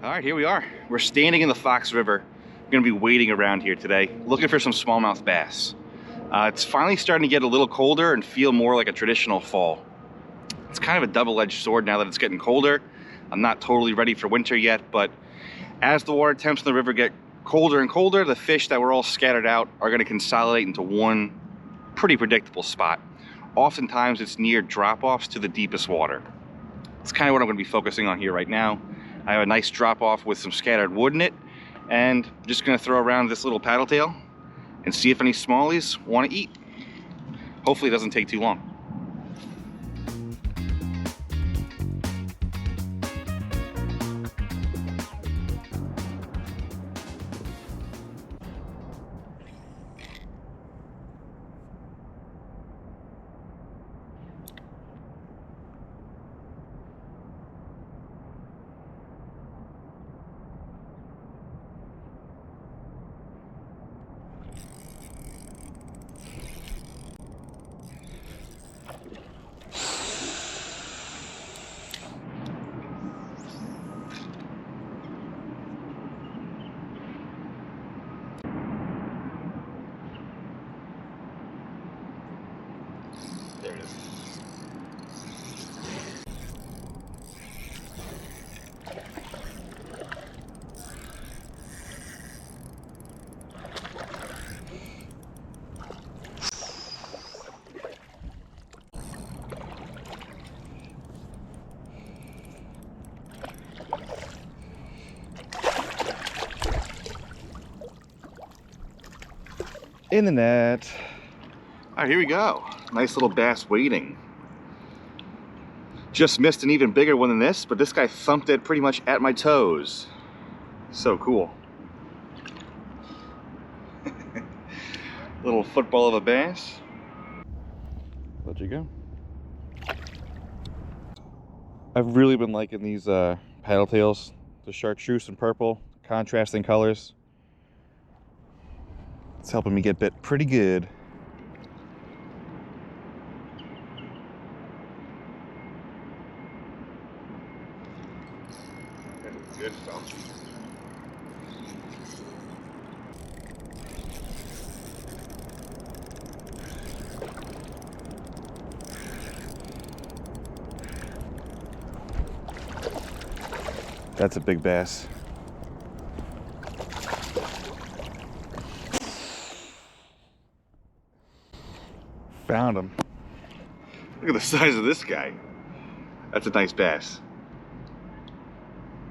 All right, here we are. We're standing in the Fox River. We're gonna be wading around here today, looking for some smallmouth bass. It's finally starting to get a little colder and feel more like a traditional fall. It's kind of a double-edged sword now that it's getting colder. I'm not totally ready for winter yet, but as the water temps in the river get colder and colder, the fish that were all scattered out are gonna consolidate into one pretty predictable spot. Oftentimes it's near drop-offs to the deepest water. It's kind of what I'm gonna be focusing on here right now. I have a nice drop-off with some scattered wood in it, and I'm just gonna throw around this little paddle tail and see if any smallies wanna eat. Hopefully it doesn't take too long. There it is. In the net. All right, here we go. Nice little bass wading. Just missed an even bigger one than this, but this guy thumped it pretty much at my toes. So cool. Little football of a bass. Let you go. I've really been liking these paddle tails, the chartreuse and purple, contrasting colors. It's helping me get bit pretty good. Good stuff. That's a big bass. Found him. Look at the size of this guy. That's a nice bass.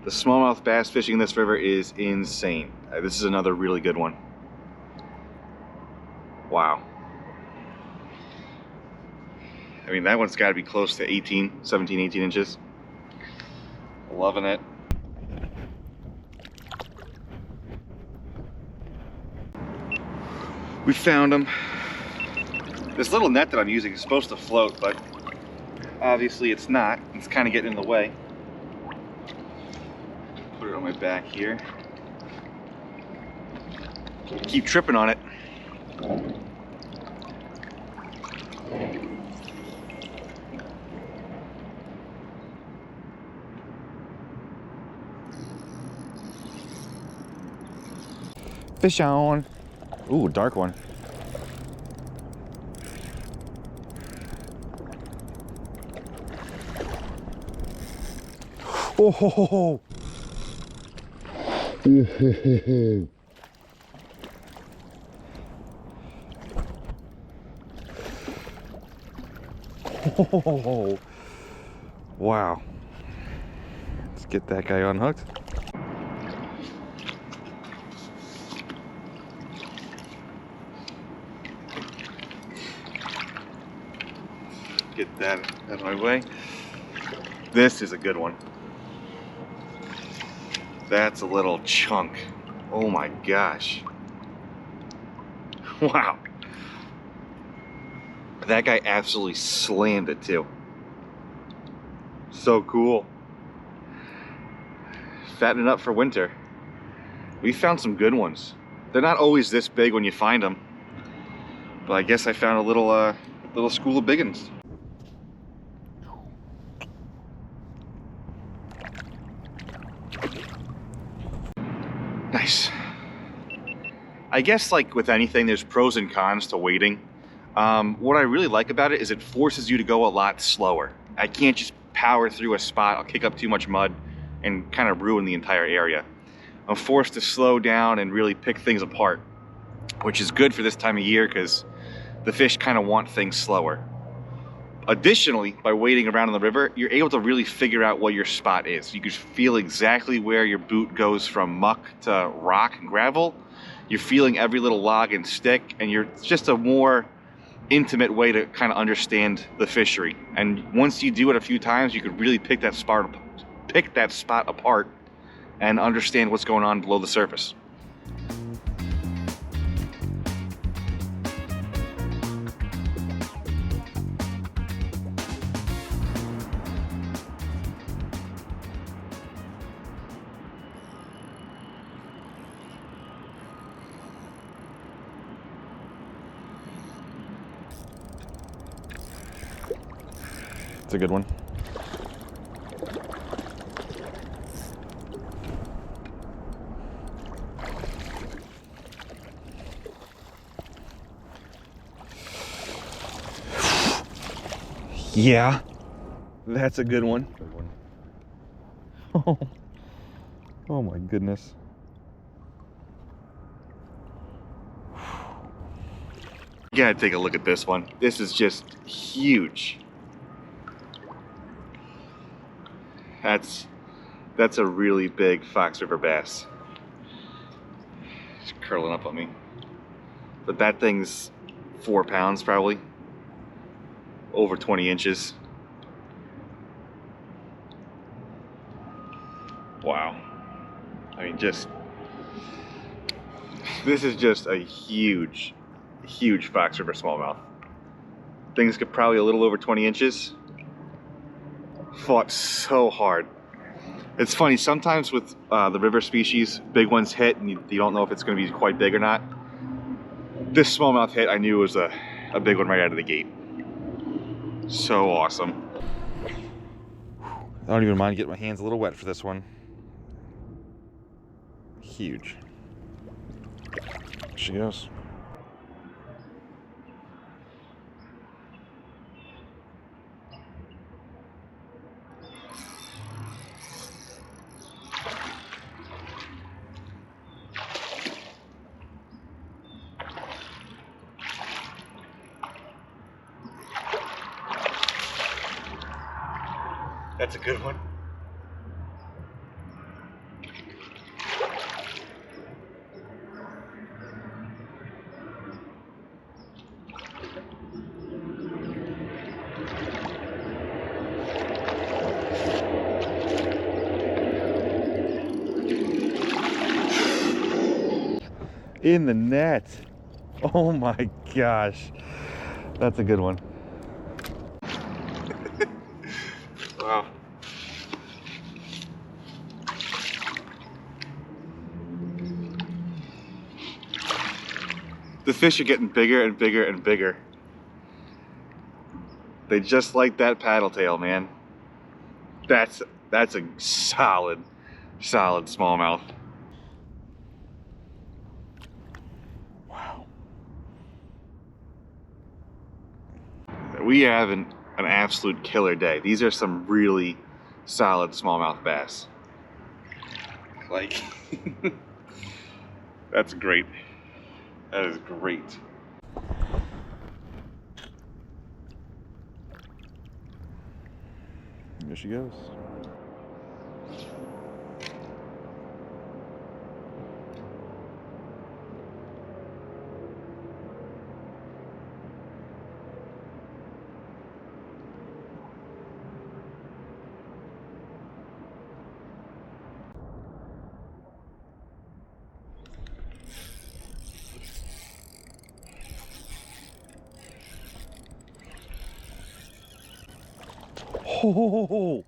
The smallmouth bass fishing in this river is insane. This is another really good one. Wow. I mean, that one's got to be close to 17, 18 inches. Loving it. We found him. This little net that I'm using is supposed to float, but obviously it's not. It's kind of getting in the way. Put it on my back here. Keep tripping on it. Fish on. Ooh, dark one. Oh, ho, ho, ho. Oh, wow. Let's get that guy unhooked. Get that out of my way. This is a good one. That's a little chunk. Oh my gosh. Wow. That guy absolutely slammed it too. So cool. Fattening up for winter. We found some good ones. They're not always this big when you find them, but I guess I found a little school of big uns. Nice. I guess like with anything, there's pros and cons to wading. What I really like about it is it forces you to go a lot slower. I can't just power through a spot. I'll kick up too much mud and kind of ruin the entire area. I'm forced to slow down and really pick things apart, which is good for this time of year because the fish kind of want things slower. Additionally, by wading around in the river, you're able to really figure out what your spot is. You can feel exactly where your boot goes from muck to rock and gravel. You're feeling every little log and stick, and it's just a more intimate way to kind of understand the fishery. And once you do it a few times, you can really pick that spot apart and understand what's going on below the surface. It's a good one. Yeah, that's a good one. Oh my goodness. You gotta take a look at this one. This is just huge. That's a really big Fox River bass. It's curling up on me. But that thing's 4 pounds probably. Over 20 inches. Wow. I mean, this is just a huge Fox River smallmouth. Things get probably a little over 20 inches. Fought so hard. It's funny, sometimes with the river species, big ones hit and you don't know if it's going to be quite big or not. This smallmouth hit, I knew it was a big one right out of the gate. So awesome. I don't even mind getting my hands a little wet for this one. Huge. There she goes. That's a good one. In the net. Oh my gosh. That's a good one. Wow. The fish are getting bigger and bigger and bigger. They just like that paddle tail, man. That's a solid smallmouth. Wow. We have an absolute killer day. These are some really solid smallmouth bass. Like, that's great. That is great. There she goes. Oh!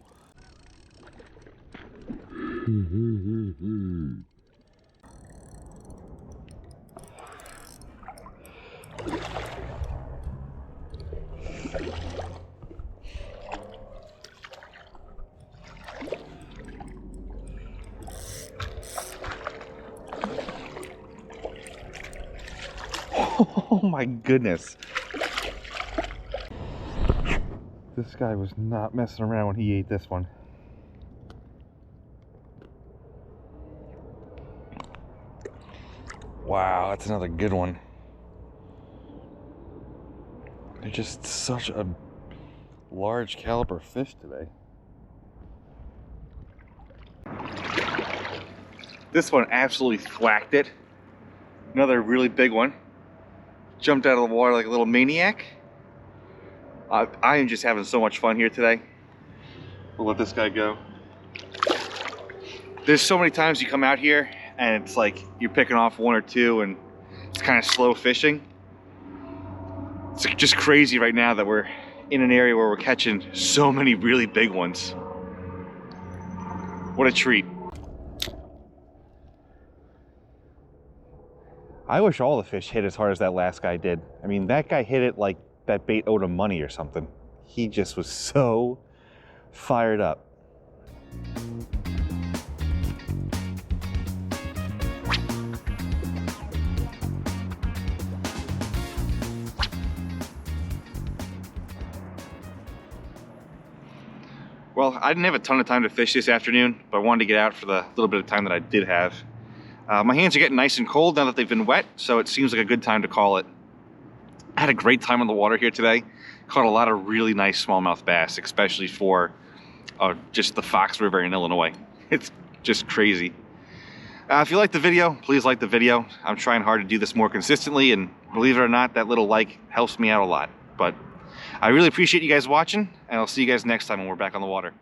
Oh my goodness. This guy was not messing around when he ate this one. Wow, that's another good one. They're just such a large caliber fish today. This one absolutely thwacked it. Another really big one. Jumped out of the water like a little maniac. I am just having so much fun here today. We'll let this guy go. There's so many times you come out here and it's like you're picking off one or two and it's kind of slow fishing. It's just crazy right now that we're in an area where we're catching so many really big ones. What a treat. I wish all the fish hit as hard as that last guy did. I mean, that guy hit it like that bait owed him money or something. He just was so fired up. Well, I didn't have a ton of time to fish this afternoon, but I wanted to get out for the little bit of time that I did have. My hands are getting nice and cold now that they've been wet, so it seems like a good time to call it. I had a great time on the water here today. Caught a lot of really nice smallmouth bass, especially for just the Fox River in Illinois. It's just crazy. If you liked the video, please like the video. I'm trying hard to do this more consistently, and believe it or not, that little like helps me out a lot. But I really appreciate you guys watching, and I'll see you guys next time when we're back on the water.